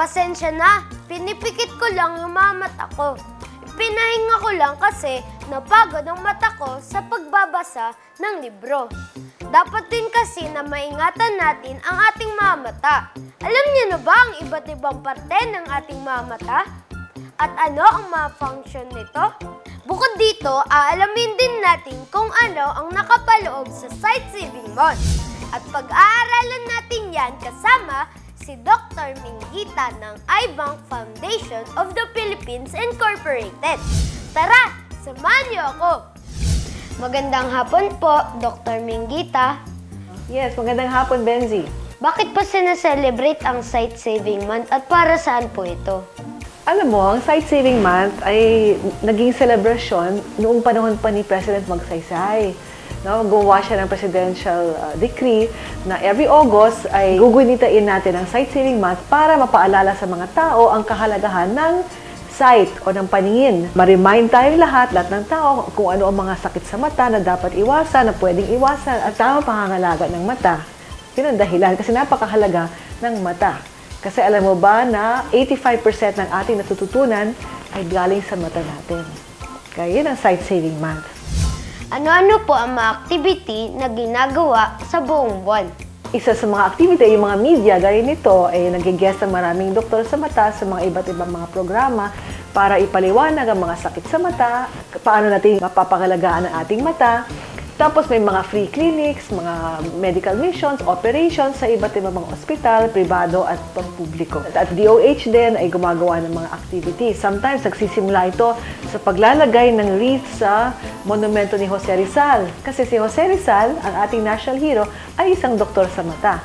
Pasensya na, pinipikit ko lang yung mga mata ko. Pinahinga ko lang kasi napagod ang mata ko sa pagbabasa ng libro. Dapat din kasi na maingatan natin ang ating mga mata. Alam niyo na ba ang iba't ibang parte ng ating mga mata? At ano ang mga function nito? Bukod dito, aalamin din natin kung ano ang nakapaloob sa Sight Saving Month. At pag-aaralan natin yan kasama si Dr. Minggita ng iBank Foundation of the Philippines Incorporated. Tara, samahan niyo ako! Magandang hapon po, Dr. Minggita. Yes, magandang hapon, Benzi. Bakit po sineselebrate ang Sight Saving Month at para saan po ito? Alam mo, ang Sight Saving Month ay naging celebration noong panahon pa ni President Magsaysay. No, gumawa siya ng presidential decree na every August ay gugunitain natin ang Sight Saving Month para mapaalala sa mga tao ang kahalagahan ng sight o ng paningin. Ma-remind tayo lahat ng tao kung ano ang mga sakit sa mata na dapat iwasan, na pwedeng iwasan at tamang pangangalaga ng mata. Yun ang dahilan kasi napakahalaga ng mata. Kasi alam mo ba na 85% ng ating natututunan ay galing sa mata natin. Kaya yun ang Sight Saving Month. Ano-ano po ang mga activity na ginagawa sa buong buwan? Isa sa mga activity, yung mga media, gaya nito, ay nag-guest ang maraming doktor sa mata sa mga iba't ibang mga programa para ipaliwanag ang mga sakit sa mata, paano natin mapapangalagaan ang ating mata. Tapos may mga free clinics, mga medical missions, operations sa iba't ibang mga ospital, pribado at pampubliko. At DOH din ay gumagawa ng mga activities. Sometimes nagsisimula ito sa paglalagay ng wreath sa monumento ni Jose Rizal. Kasi si Jose Rizal, ang ating national hero, ay isang doktor sa mata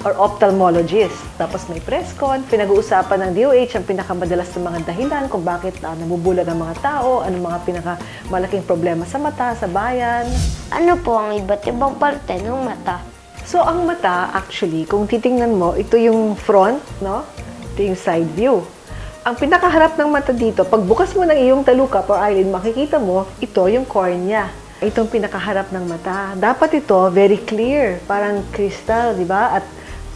or ophthalmologist. Tapos may press con, pinag-uusapan ng DOH ang pinakamadalas na mga dahilan kung bakit nabubulag ang mga tao, anong mga pinakamalaking problema sa mata, sa bayan. Ano po ang iba't ibang parte ng mata? So, ang mata, actually, kung titingnan mo, ito yung front, no? Ito yung side view. Ang pinakaharap ng mata dito, pag bukas mo ng iyong talukap or eyelid, makikita mo, ito yung cornea. Itong pinakaharap ng mata. Dapat ito very clear, parang crystal, di ba? At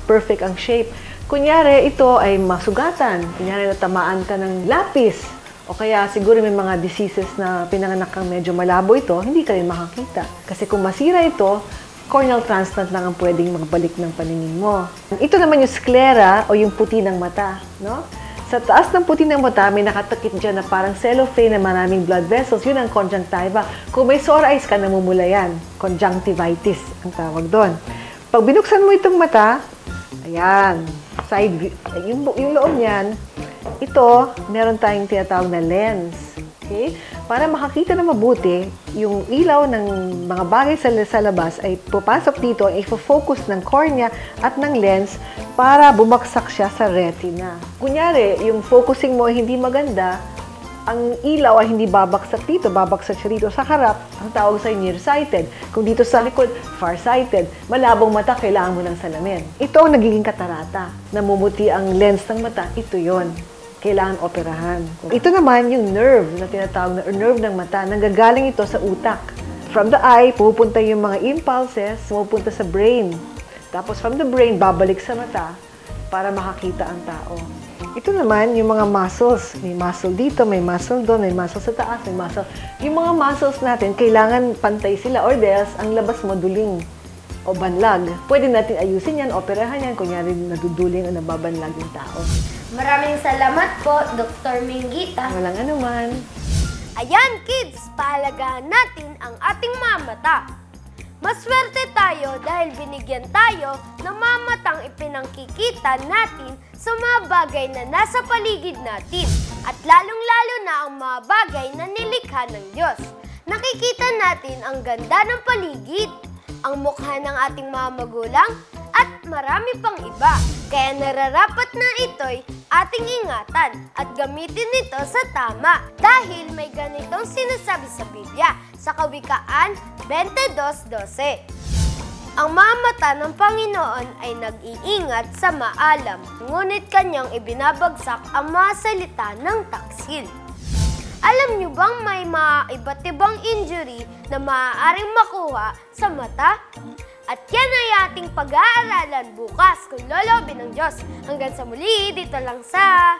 perfect ang shape. Kunyari, ito ay masugatan. Kunyari, natamaan ka ng lapis. O kaya siguro may mga diseases na pinanganak kang medyo malabo ito, hindi ka rin makakita. Kasi kung masira ito, corneal transplant lang ang pwedeng magbalik ng paningin mo. Ito naman yung sclera o yung puti ng mata. No? Sa taas ng puti ng mata, may nakatakip dyan na parang cellophane na maraming blood vessels. Yun ang conjunctiva. Kung may sore eyes ka, namumula yan. Conjunctivitis ang tawag doon. Pag binuksan mo itong mata, ayan, side view, yung loob niyan, ito, meron tayong tinatawag na lens. Okay? Para makakita na mabuti, yung ilaw ng mga bagay sa labas ay pupasok dito, ay focus ng cornea at ng lens para bumaksak siya sa retina. Kunyari, yung focusing mo ay hindi maganda, ang ilaw ay hindi babaksak dito, babaksak siya dito sa harap, ang tawag sa nearsighted. Kung dito sa likod, farsighted. Malabong mata, kailangan mo ng salamin. Ito ang nagiging katarata. Namumuti ang lens ng mata, ito yon. Kailangan operahan. Ito naman yung nerve na tinatawag na nerve ng mata. Nanggagaling ito sa utak. From the eye, pupunta yung mga impulses, pupunta sa brain. Tapos from the brain, babalik sa mata para makakita ang tao. Ito naman, yung mga muscles. May muscle dito, may muscle doon, may muscle sa taas, may muscle. Yung mga muscles natin, kailangan pantay sila or else ang labas mo duling o banlag. Pwede natin ayusin yan, operahan yan, kunyari naduduling o nababanlag yung tao. Maraming salamat po, Dr. Minggita. Walang anuman. Ayan, kids, pahalagahan natin ang ating mga mata. Maswerte tayo dahil binigyan tayo ng mga matang ipinangkikita natin sa mga bagay na nasa paligid natin at lalong-lalo na ang mga bagay na nilikha ng Diyos. Nakikita natin ang ganda ng paligid, ang mukha ng ating mga magulang at marami pang iba. Kaya nararapat na ito'y ating ingatan at gamitin ito sa tama dahil may ganitong sinasabi sa Biblia sa Kawikaan 22:12. Ang mga mata ng Panginoon ay nag-iingat sa maalam, ngunit kanyang ibinabagsak ang mga salita ng taksil. Alam niyo bang may mga iba't ibang injury na maaaring makuha sa mata? At yan ay ating pag-aaralan bukas kung lolobin ng Diyos. Hanggang sa muli, dito lang sa